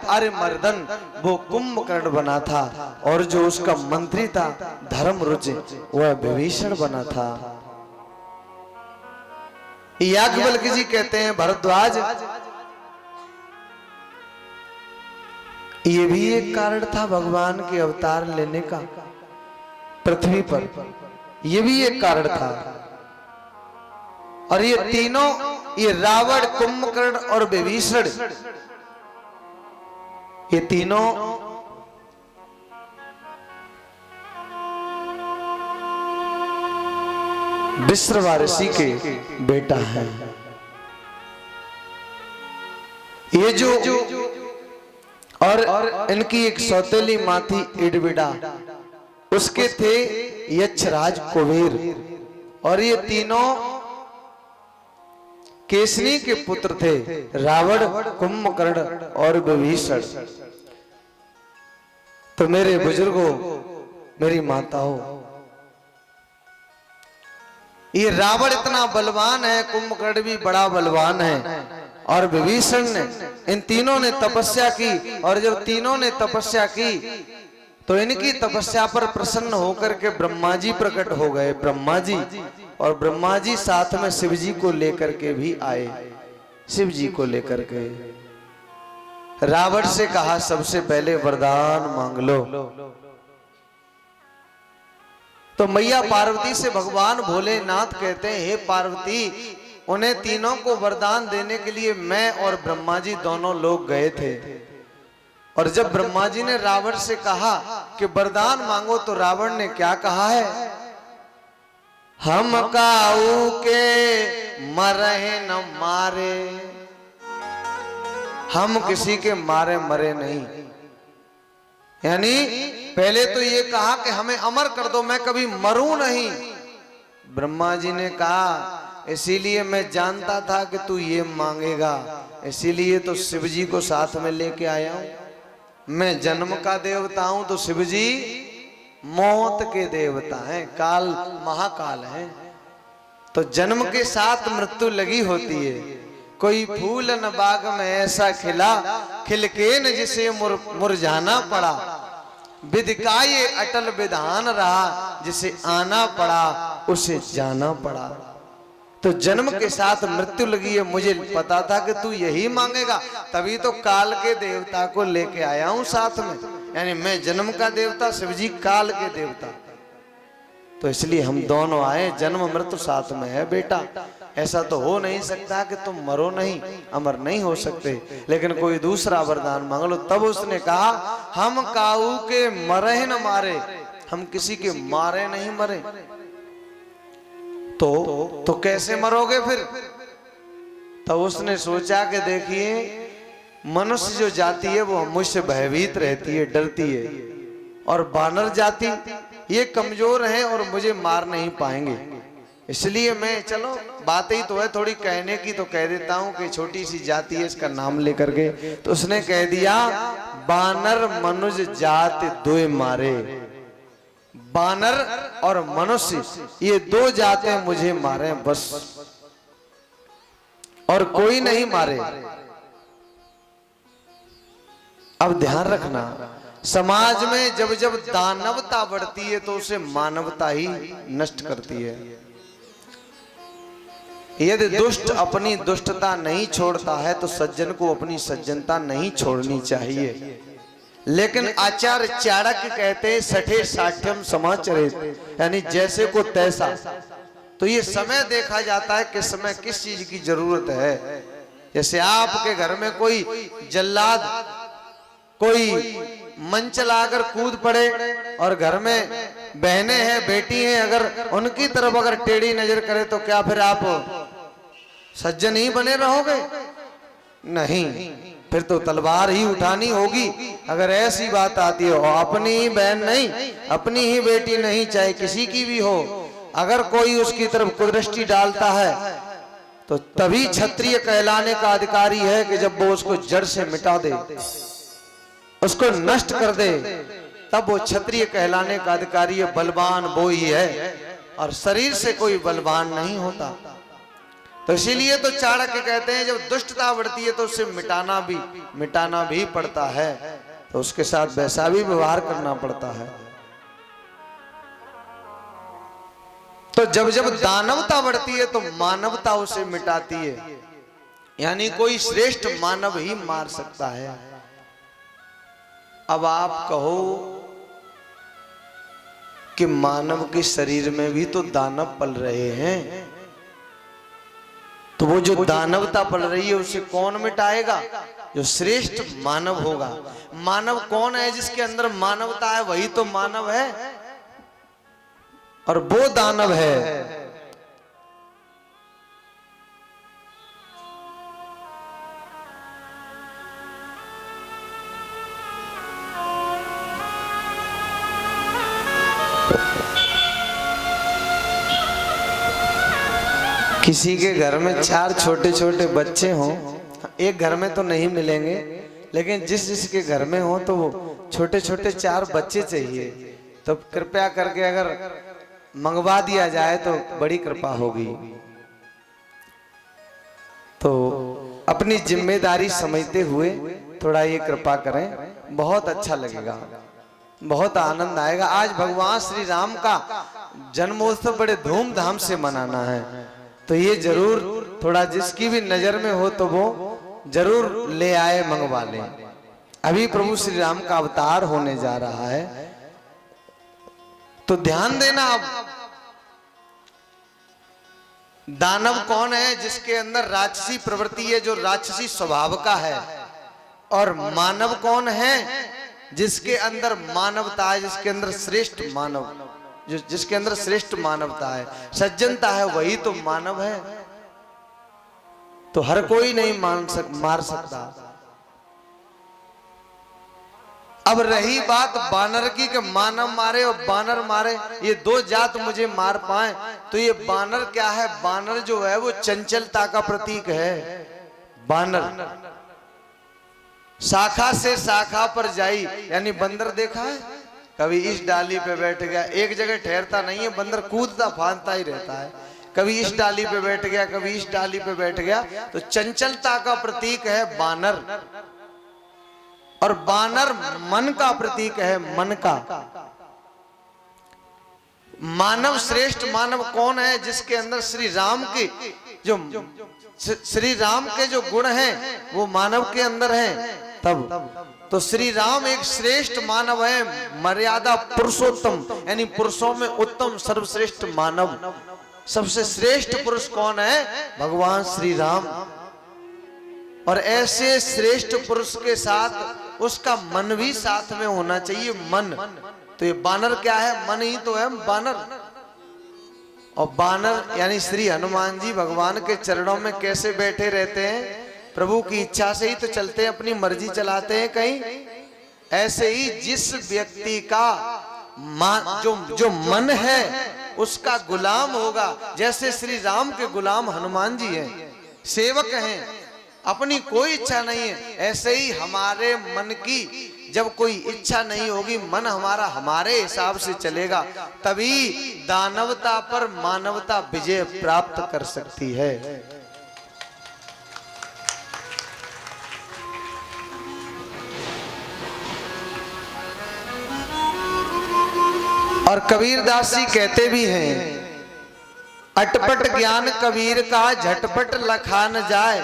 आर्यमर्दन वो कुंभकर्ण बना था, और जो उसका मंत्री था धर्मरुच वह विभीषण बना था। याज्ञवल्क्य जी कहते हैं भरद्वाज, ये भी एक कारण था भगवान के अवतार लेने का पृथ्वी पर, ये भी एक कारण था। और ये तीनों, ये रावण, कुंभकर्ण और विभीषण, ये तीनों विश्रवा ऋषि के बेटा हैं। ये जो और इनकी एक सौतेली माँ थी इडविडा, उसके थे यक्षराज कुबेर, और ये तीनों केसनी के पुत्र थे, रावण, कुंभकर्ण और विभीषण। तो मेरे बुजुर्गों, मेरी माताओं, ये रावण इतना बलवान है, कुंभकर्ण भी बड़ा बलवान है, और विभीषण ने, इन तीनों ने तपस्या की, और जब तीनों ने तपस्या की तो इनकी तपस्या पर प्रसन्न होकर के ब्रह्मा जी प्रकट हो गए। ब्रह्मा जी, और ब्रह्मा जी साथ में शिव जी को लेकर के भी आए। शिव जी को लेकर के रावण से कहा सबसे पहले वरदान मांग लो। तो मैया पार्वती से भगवान भोलेनाथ कहते हैं, हे पार्वती, उन्हें तीनों को वरदान देने के लिए मैं और ब्रह्मा जी दोनों लोग गए थे। और जब ब्रह्मा जी ने रावण से कहा कि वरदान मांगो, तो रावण ने क्या कहा है, हम काऊ के मरे न मारे, हम किसी के मारे मरे नहीं। यानी पहले तो ये कहा कि हमें अमर कर दो, मैं कभी मरूं नहीं। ब्रह्मा जी ने कहा इसीलिए मैं जानता था कि तू ये मांगेगा, इसीलिए तो शिव जी को साथ में लेके आया हूं। मैं जन्म का देवता हूं, तो शिव जी मौत के देवता हैं, काल महाकाल हैं। तो जन्म के साथ मृत्यु लगी होती है। कोई फूल न बाग में ऐसा खिला, खिलके न जिसे मुरझाना पड़ा, विधि का ये अटल विधान रहा, जिसे आना पड़ा उसे जाना पड़ा। तो जन्म के साथ मृत्यु लगी है, मुझे पता था कि तू यही मांगेगा, तभी तो काल के देवता को लेके आया हूं साथ में। यानी मैं जन्म का देवता, शिव जी काल के देवता, तो इसलिए हम दोनों आए। जन्म मृत्यु साथ में है बेटा, ऐसा तो हो नहीं सकता कि तुम मरो नहीं, अमर नहीं हो सकते। लेकिन कोई दूसरा वरदान मांग लो। तब उसने कहा, हम काऊ के मरे न मारे, हम किसी के मारे नहीं मरे। तो कैसे मरोगे फिर? तब उसने सोचा कि देखिए, मनुष्य जो जाति है वो मुझसे भयभीत रहती है, डरती है, और बानर जाति ये कमजोर है और मुझे मार नहीं पाएंगे। इसलिए मैं, चलो बात ही तो है थोड़ी कहने की, तो कह देता हूं कि छोटी सी जाति है, इसका नाम लेकर के। तो उसने कह दिया, बानर मनुज जाति दुए मारे। बानर और मनुष्य ये दो जाते मुझे मारे बस, और कोई नहीं मारे। अब ध्यान रखना, समाज में जब जब दानवता बढ़ती है तो उसे मानवता ही नष्ट करती है। यदि दुष्ट अपनी दुष्टता नहीं छोड़ता है तो सज्जन को अपनी सज्जनता नहीं छोड़नी चाहिए। लेकिन आचार्य चाणक्य कहते हैं, सठे साठ्यम समाचरित, यानी जैसे को तैसा। तो ये समय देखा जाता है किस समय किस चीज की जरूरत है। जैसे आपके घर में कोई जल्लाद, कोई मंच लाकर कूद पड़े, और घर में बहनें हैं, बेटी हैं, अगर उनकी तरफ अगर टेढ़ी नजर करे तो क्या फिर आप सज्जन ही बने रहोगे? नहीं, फिर तो तलवार ही उठानी होगी। अगर ऐसी बात आती है, अपनी ही बहन नहीं, अपनी ही बेटी नहीं, चाहे किसी की भी हो, अगर कोई उसकी तरफ कुदृष्टि डालता है तो तभी क्षत्रिय कहलाने का अधिकारी है कि जब वो उसको जड़ से मिटा दे, उसको नष्ट कर दे, तब वो क्षत्रिय कहलाने का अधिकारी है। बलवान वो ही है, और शरीर से कोई बलवान नहीं होता। तो इसीलिए तो चाणक्य कहते हैं जब दुष्टता बढ़ती है तो उसे मिटाना भी पड़ता है, तो उसके साथ वैसा भी व्यवहार करना पड़ता है। तो जब जब दानवता बढ़ती है तो मानवता उसे मिटाती है, यानी कोई श्रेष्ठ मानव ही मार सकता है। अब आप कहो कि मानव के शरीर में भी तो दानव पल रहे हैं, तो वो जो दानवता पल रही है उसे कौन मिटाएगा? जो श्रेष्ठ मानव होगा। मानव कौन है? जिसके अंदर मानवता है वही तो मानव है, और वो दानव है। किसी के घर में 4 छोटे छोटे बच्चे हों, एक घर में तो नहीं मिलेंगे, लेकिन जिस जिसके घर में हो तो वो छोटे छोटे 4 बच्चे चाहिए, तो कृपया करके अगर मंगवा दिया जाए तो बड़ी कृपा होगी। तो अपनी जिम्मेदारी समझते हुए थोड़ा ये कृपा करें, बहुत अच्छा लगेगा, बहुत आनंद आएगा। आज भगवान श्री राम का जन्मोत्सव बड़े धूमधाम से मनाना है, तो ये जरूर थोड़ा जिसकी भी नजर में हो तो वो जरूर ले आए, मंगवा ले। अभी प्रभु श्री राम का अवतार होने जा रहा है, तो ध्यान देना। अब दानव कौन है? जिसके अंदर राक्षसी प्रवृत्ति है, जो राक्षसी स्वभाव का है। और मानव कौन है? जिसके अंदर मानवता है, जिसके अंदर श्रेष्ठ मानव, जिसके अंदर श्रेष्ठ मानवता है, सज्जनता है, वही तो मानव है। तो हर कोई नहीं मार सकता। अब रही बात बानर की कि मानव मारे और बानर मारे, ये 2 जात मुझे मार पाए, तो ये बानर क्या है? बानर जो है वो चंचलता का प्रतीक है। बानर शाखा से शाखा पर जाई, यानी बंदर देखा है? कभी इस डाली पे बैठ गया, एक जगह ठहरता नहीं है, बंदर कूदता फांदता ही रहता है। कभी इस डाली पे बैठ गया, कभी इस डाली पे बैठ गया। तो चंचलता का प्रतीक है बानर, और बानर मन का प्रतीक है, मन का। मानव, श्रेष्ठ मानव कौन है? जिसके अंदर श्री राम के जो गुण हैं वो मानव के अंदर हैं। तब तो श्री राम एक श्रेष्ठ मानव है, मर्यादा पुरुषोत्तम, यानी पुरुषों में उत्तम सर्वश्रेष्ठ मानव। सबसे श्रेष्ठ पुरुष कौन है? भगवान श्री राम। और ऐसे श्रेष्ठ पुरुष के साथ उसका मन भी साथ में होना चाहिए। मन तो ये बानर क्या है? मन ही तो है बानर। और बानर यानी श्री हनुमान जी भगवान के चरणों में कैसे बैठे रहते हैं? प्रभु की इच्छा से ही तो चलते हैं, अपनी मर्जी चलाते हैं कहीं। ऐसे ही जिस व्यक्ति का जो मन है उसका गुलाम होगा, जैसे श्री राम के गुलाम हनुमान जी हैं, सेवक हैं, अपनी कोई इच्छा नहीं है, ऐसे ही हमारे मन की जब कोई इच्छा नहीं होगी, मन हमारा हमारे हिसाब से चलेगा, तभी दानवता पर मानवता विजय प्राप्त कर सकती है। और कबीरदास जी कहते भी हैं, अटपट ज्ञान कबीर का झटपट लखा न जाए,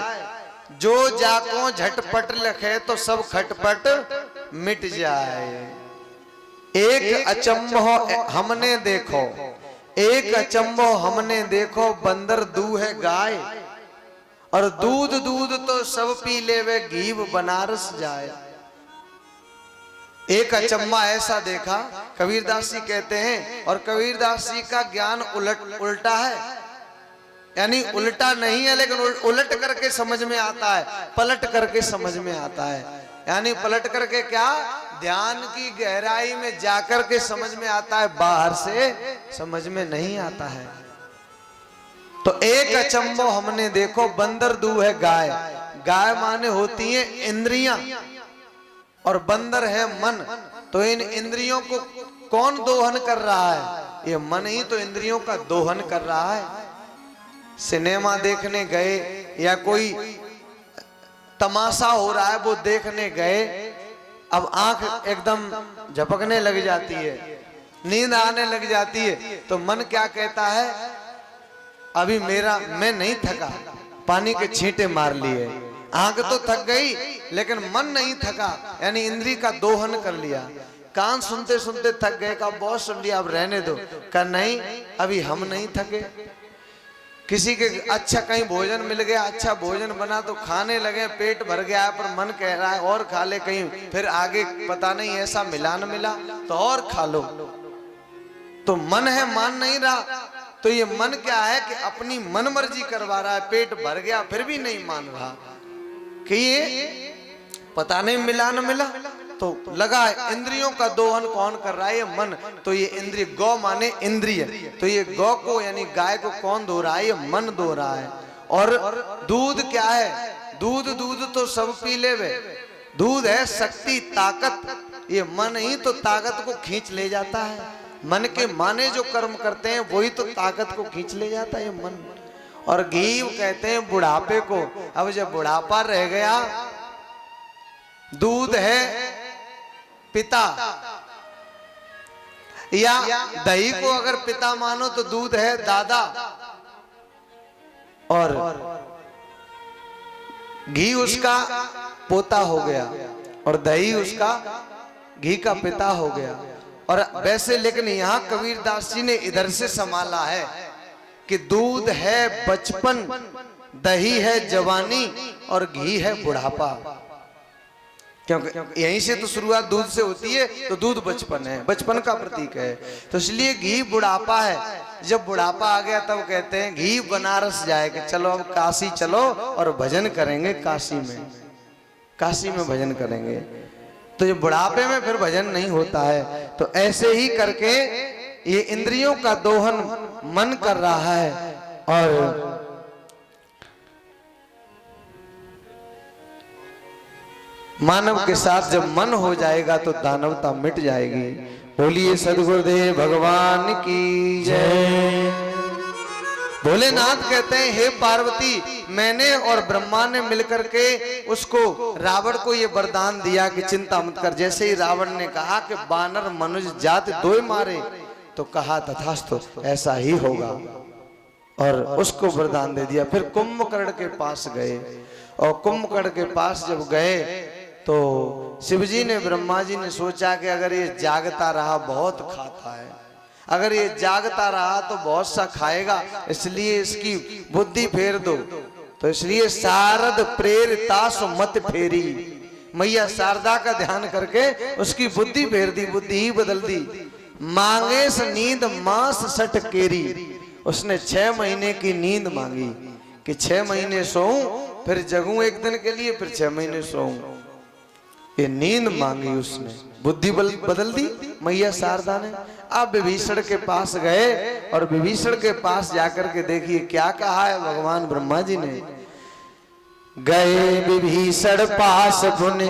जो जाको झटपट लखे तो सब खटपट मिट जाए। एक अचंभो हमने देखो, एक अचंभो हमने देखो, बंदर दूह है गाय, और दूध दूध तो सब पी लेवे, घी बनारस जाए। एक अचम्मा ऐसा देखा, कबीरदास जी कहते हैं, और कबीरदास जी का ज्ञान उल्टा है, यानी उल्टा नहीं है, लेकिन उलट करके समझ में आता है, पलट करके समझ में आता है। यानी पलट करके क्या? ध्यान की गहराई में जाकर के समझ में आता है, बाहर से समझ में नहीं आता है। तो एक अचंभो हमने देखो, बंदर दूह है गाय। गाय माने होती है इंद्रियां, और बंदर है मन। तो इन इंद्रियों को कौन दोहन कर रहा है? ये मन ही तो इंद्रियों का दोहन कर रहा है। सिनेमा देखने गए या कोई तमाशा हो रहा है वो देखने गए, अब आंख एकदम झपकने लग जाती है, नींद आने लग जाती है, तो मन क्या कहता है, अभी मैं नहीं थका, पानी के छींटे मार लिए। आंख तो थक गई लेकिन मन नहीं थका, यानी इंद्री का दोहन कर लिया। कान सुनते सुनते थक गए, का बहुत सुन लिया अब रहने दो, का नहीं अभी हम नहीं थके। किसी के अच्छा कहीं भोजन मिल गया, अच्छा भोजन बना तो खाने लगे, पेट भर गया है पर मन कह रहा है और खा ले, कहीं फिर आगे पता नहीं ऐसा मिला न मिला तो और खा लो। तो मन है मान नहीं रहा, तो ये मन क्या है कि अपनी मन मर्जी करवा रहा है, पेट भर गया फिर भी नहीं मान रहा कि ये पता नहीं मिला न मिला, तो लगा इंद्रियों का दोहन कौन कर रहा है, ये मन। तो ये इंद्रिय, गौ माने इंद्रिय, तो ये गौ को यानी गाय को कौन धो रहा है, ये मन धो रहा है। और दूध क्या है, दूध तो सब पी ले वे, दूध है शक्ति ताकत, ये मन ही तो ताकत को खींच ले जाता है। मन के माने जो कर्म करते हैं वही तो ताकत को खींच ले जाता है मन। और घी कहते हैं बुढ़ापे को, अब जब बुढ़ापा रह गया, दूध है पिता, या दही को अगर पिता मानो तो दूध है दादा, और घी उसका पोता हो गया और दही उसका घी का पिता हो गया। और वैसे लेकिन यहां कबीरदास जी ने इधर से संभाला है कि दूध है बचपन, दही है जवानी और घी है बुढ़ापा, क्योंकि यहीं से तो शुरुआत दूध से होती है, तो दूध बचपन है, बचपन का प्रतीक है, तो इसलिए घी बुढ़ापा है। जब बुढ़ापा आ गया तब कहते हैं घी बनारस जाए कि चलो अब काशी चलो और भजन करेंगे, काशी में भजन करेंगे। तो ये बुढ़ापे में फिर भजन नहीं होता है। तो ऐसे ही करके ये इंद्रियों का दोहन मन कर रहा है, और मानव के साथ जब मन हो जाएगा तो दानवता मिट जाएगी। बोलिए सद्गुरुदेव भगवान की जय। भोलेनाथ कहते हैं, हे पार्वती, मैंने और ब्रह्मा ने मिलकर के उसको, रावण को ये वरदान दिया कि चिंता मत कर। जैसे ही रावण ने कहा कि बानर मनुष्य जाति दोय मारे, तो कहा तथास्तु, ऐसा ही होगा, और उसको वरदान दे दिया। फिर कुंभकर्ण के पास गए, और कुंभकर्ण के पास जब गए तो शिवजी ने, ब्रह्मा जी ने सोचा कि अगर ये जागता रहा बहुत खाता है, अगर ये जागता रहा तो बहुत सा खाएगा, इसलिए इसकी बुद्धि फेर दो। तो इसलिए शारद प्रेरिता सो मत फेरी, मैया शारदा का ध्यान करके उसकी बुद्धि फेर दी, बुद्धि ही बदल दी। मांगे से नींद मास सट केरी, उसने 6 महीने की नींद मांगी कि 6 महीने सोऊं, फिर जगूं एक दिन के लिए, फिर 6 महीने सोऊं। ये नींद मांगी उसने, बुद्धि बदल दी मैया शारदा ने। अब विभीषण के पास गए, और विभीषण के पास जाकर के देखिए क्या कहा है भगवान ब्रह्मा जी ने। गए विभीषण पास पुने,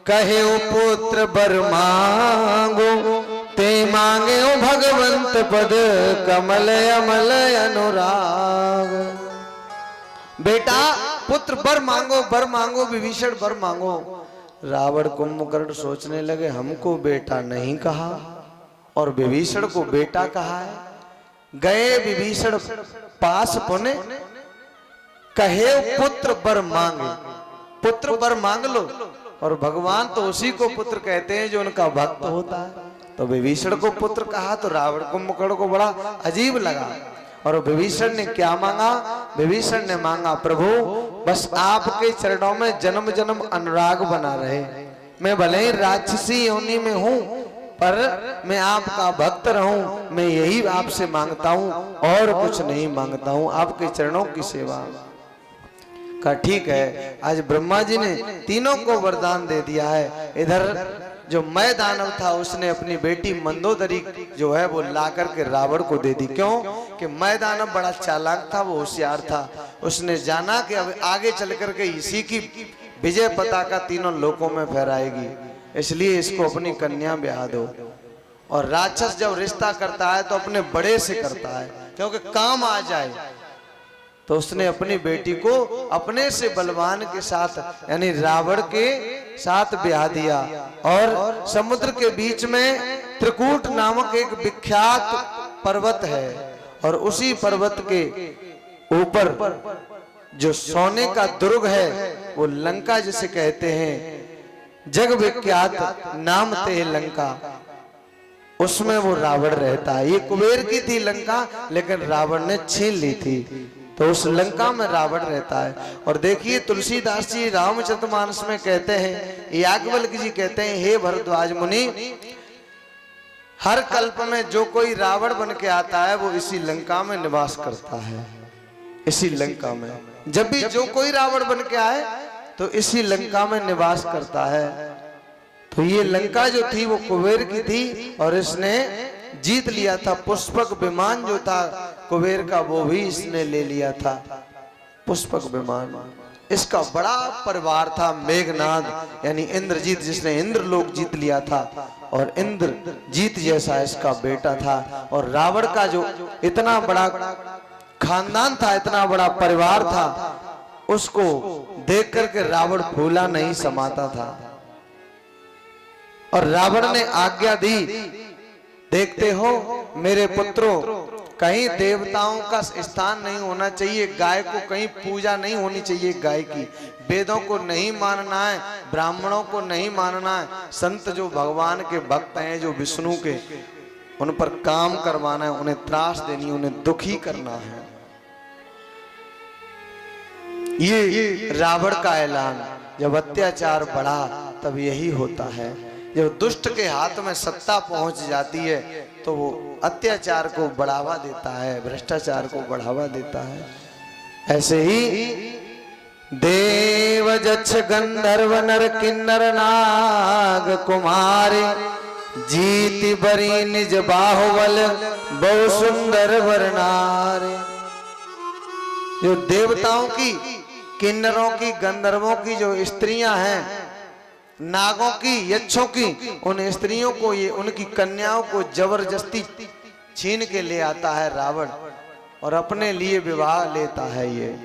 कहे ओ पुत्र बर मांगो, ते मांगे ओ भगवंत पद, कमल अमल अनुराग। बेटा पुत्र बर मांगो विभीषण बर मांगो। रावण कुंभकर्ण सोचने लगे, हमको बेटा नहीं कहा और विभीषण को बेटा कहा है। गए विभीषण पास पुने, कहे पुत्र बर मांगे, पुत्र बर मांग लो। और भगवान तो उसी को पुत्र कहते हैं जो उनका भक्त होता है। तो विभीषण को पुत्र कहा तो रावण कुंभकर्ण को बड़ा अजीब लगा। और विभीषण ने क्या मांगा? विभीषण ने मांगा, प्रभु बस आपके चरणों में जन्म जन्म अनुराग बना रहे। मैं भले ही राक्षसी योनि में हूँ, पर मैं आपका भक्त रहूं, मैं यही आपसे मांगता हूँ, और कुछ नहीं मांगता हूँ, आपके चरणों की सेवा। का ठीक है, आज ब्रह्मा जी ने तीनों को वरदान दे दिया है। इधर जो मैं दानव था उसने अपनी बेटी मंदोदरी जो है वो ला करके रावण को दे दी। क्यों? कि मैं दानव बड़ा चालाक था, वो होशियार था। उसने जाना कि अब आगे चल करके इसी की विजय पताका तीनों लोकों में फहराएगी, इसलिए इसको अपनी कन्या ब्याह दो। और राक्षस जब रिश्ता करता है तो अपने बड़े से करता है, क्योंकि काम आ जाए। तो उसने अपनी बेटी को अपने से बलवान के साथ यानी रावण के साथ ब्याह दिया। और समुद्र के बीच में त्रिकूट नामक एक विख्यात पर्वत है और उसी पर्वत के ऊपर जो सोने का दुर्ग है वो लंका जिसे कहते हैं, जग विख्यात नाम ते लंका, उसमें वो रावण रहता है। ये कुबेर की थी लंका, लेकिन रावण ने छीन ली थी, तो उस लंका में रावण रहता है। और देखिए तुलसीदास जी रामचरितमानस में कहते हैं, याज्ञवल्क्य जी कहते हैं, हे भरद्वाज मुनि, हर कल्प में जो कोई रावण बन के आता है वो इसी लंका में निवास करता है। इसी लंका में जब भी जो कोई रावण बन के आए तो इसी लंका में निवास करता है। तो ये लंका जो थी वो कुबेर की थी और इसने जीत लिया था। पुष्पक विमान जो था कुबेर का वो भी इसने ले लिया था, पुष्पक विमान। इसका बड़ा परिवार था मेघनाद यानी इंद्रजीत, जिसने इंद्रलोक जीत लिया था और इंद्रजीत जैसा इसका बेटा था। और रावण का जो इतना बड़ा खानदान था, इतना बड़ा परिवार था, उसको देख करके रावण फूला नहीं समाता था। और रावण ने आज्ञा दी, देखते हो मेरे पुत्रों, कहीं देवताओं का स्थान नहीं होना चाहिए, गाय को कहीं पूजा नहीं होनी चाहिए, गाय की वेदों को नहीं मानना है, ब्राह्मणों को नहीं मानना है, संत जो भगवान के भक्त हैं, जो विष्णु के, उन पर काम करवाना है, उन्हें त्रास देनी, उन्हें दुखी करना है। ये रावण का ऐलान। जब अत्याचार बढ़ा तब यही होता है, जब दुष्ट के हाथ में सत्ता पहुंच जाती है तो वो अत्याचार को बढ़ावा देता है, भ्रष्टाचार को बढ़ावा देता है। ऐसे ही देव जक्ष गंधर्व नर किन्नर नाग कुमारे, जीति बरी निज बाहुबल बहु सुंदर वरनारे। जो देवताओं की, किन्नरों की, गंधर्वों की जो स्त्रियां हैं, नागों की, यक्षों की, उन स्त्रियों को, ये उनकी कन्याओं को जबरदस्ती छीन के ले आता है रावण और अपने लिए विवाह लेता है। ये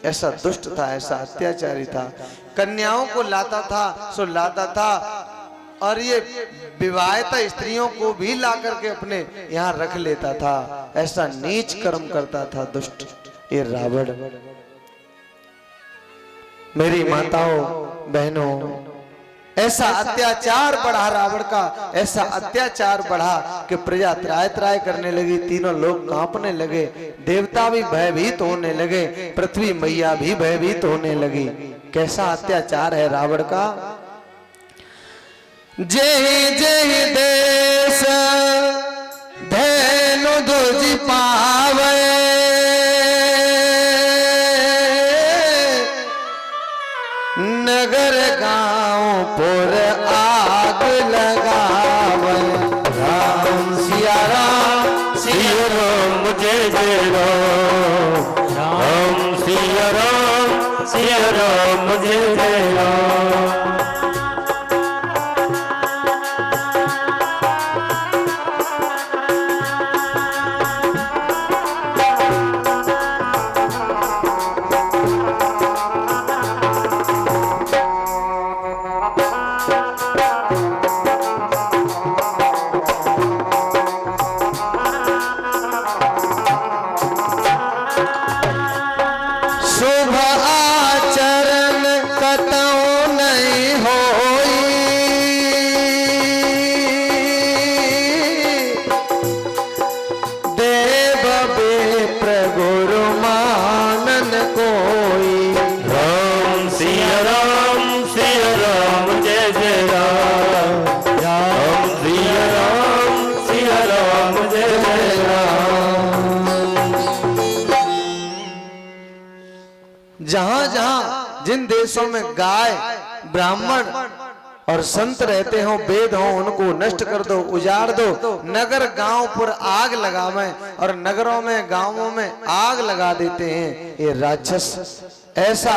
ऐसा दुष्ट था, ऐसा अत्याचारी था। कन्याओं को लाता था सो लाता था और ये विवाहिता स्त्रियों को भी ला करके अपने यहाँ रख लेता था। ऐसा नीच कर्म करता था दुष्ट ये रावण। मेरी माताओं बहनों, ऐसा अत्याचार बढ़ा रावण का, ऐसा अत्याचार बढ़ा कि प्रजा त्राय त्राय करने लगी, तीनों लोग कांपने लगे, देवता भी भयभीत होने लगे, पृथ्वी मैया भी भयभीत होने लगी। कैसा अत्याचार है रावण का। जय जय देश धैनु दुज पावे, नगर गांव पुर आग लगावे। राम सिया राम सिया राम जय जय राम, राम सिया राम जय जय राम। जहां जहां जिन देशों में गाय, ब्राह्मण और संत रहते हो, वेद हो, उनको नष्ट कर दो, उजाड़ दो, नगर गांव पर आग लगावे और नगरों में, गांवों में आग लगा देते हैं ये राक्षस। ऐसा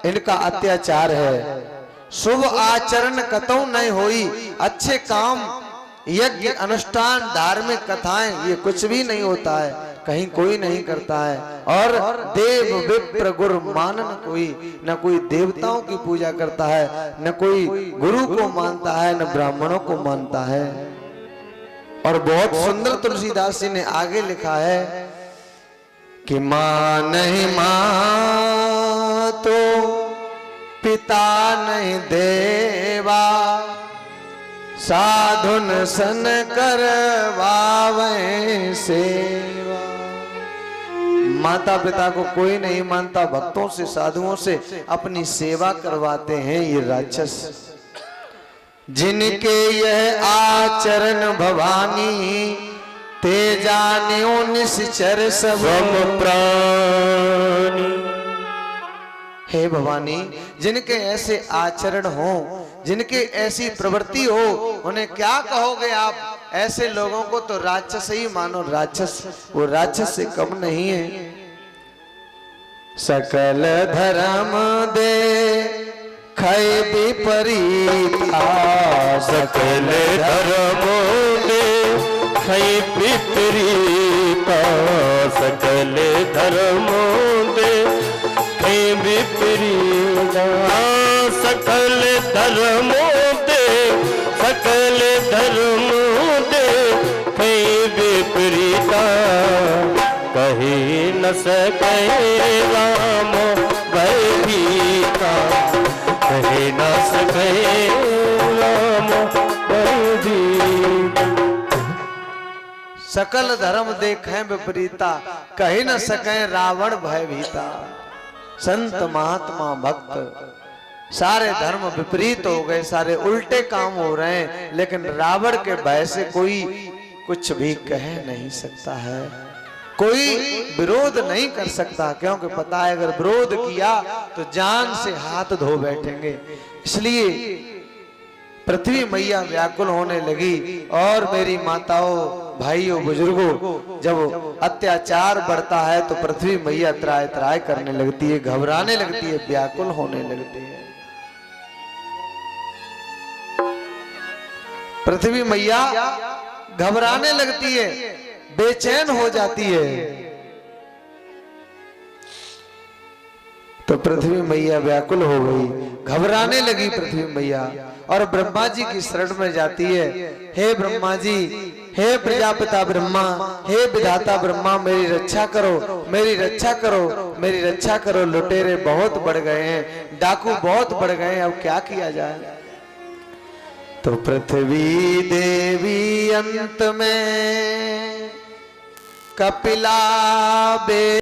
इनका अत्याचार है। शुभ आचरण कतौ नहीं होई, अच्छे काम, यज्ञ, अनुष्ठान, धार्मिक कथाएं, ये कुछ भी नहीं होता है। कहीं कोई नहीं करता है। और देव विप्र गुरु मानन कोई, न कोई देवताओं की पूजा करता है, न कोई गुरु को मानता है, न ब्राह्मणों को मानता है। और बहुत सुंदर तुलसीदास जी ने आगे लिखा है कि मां नहीं मां तो पिता नहीं देवा, साधुन सन करवावे सेवा। माता पिता को कोई नहीं मानता, भक्तों से साधुओं से अपनी सेवा करवाते हैं ये राक्षस। जिनके यह आचरण भवानी, ते जानियो निश्चर सब प्राणी। हे भवानी, जिनके ऐसे आचरण हो, जिनके ऐसी प्रवृत्ति हो, उन्हें क्या कहोगे आप? ऐसे लोगों को तो राक्षस ही मानो। राक्षस, वो राक्षस से कम नहीं है। सकल धर्म दे खै विपरीत, सकल धर्म दे खै विपरीत, सकल धर्म दे खै विपरीत, सकल धर्म दे, सकल धर्म दे खै विपरीत। कही न सके राम भयभीता, कही न सके राम भयभीता। सकल धर्म देखें विपरीता, कही न सके रावण भयभीता। संत महात्मा भक्त सारे धर्म विपरीत हो गए, सारे उल्टे काम हो रहे हैं, लेकिन रावण के भय से कोई कुछ भी कह नहीं सकता है, कोई विरोध नहीं कर सकता, क्योंकि पता है अगर विरोध किया तो जान से हाथ धो बैठेंगे। इसलिए पृथ्वी मैया व्याकुल होने लगी। और मेरी माताओं, भाइयों, बुजुर्गों, जब अत्याचार बढ़ता है तो पृथ्वी मैया त्राय त्राय करने लगती है, घबराने लगती है, व्याकुल होने लगती है। पृथ्वी मैया घबराने लगती है, बेचैन हो जाती है। तो पृथ्वी मैया व्याकुल हो गई, घबराने लगी पृथ्वी मैया, और ब्रह्मा जी की शरण में जाती है। हे ब्रह्मा जी, हे प्रजापिता ब्रह्मा, हे विधाता ब्रह्मा, मेरी रक्षा करो, मेरी रक्षा करो, मेरी रक्षा करो। लुटेरे बहुत बढ़ गए हैं, डाकू बहुत बढ़ गए हैं, अब क्या किया जाए? तो पृथ्वी देवी अंत में कपिला बे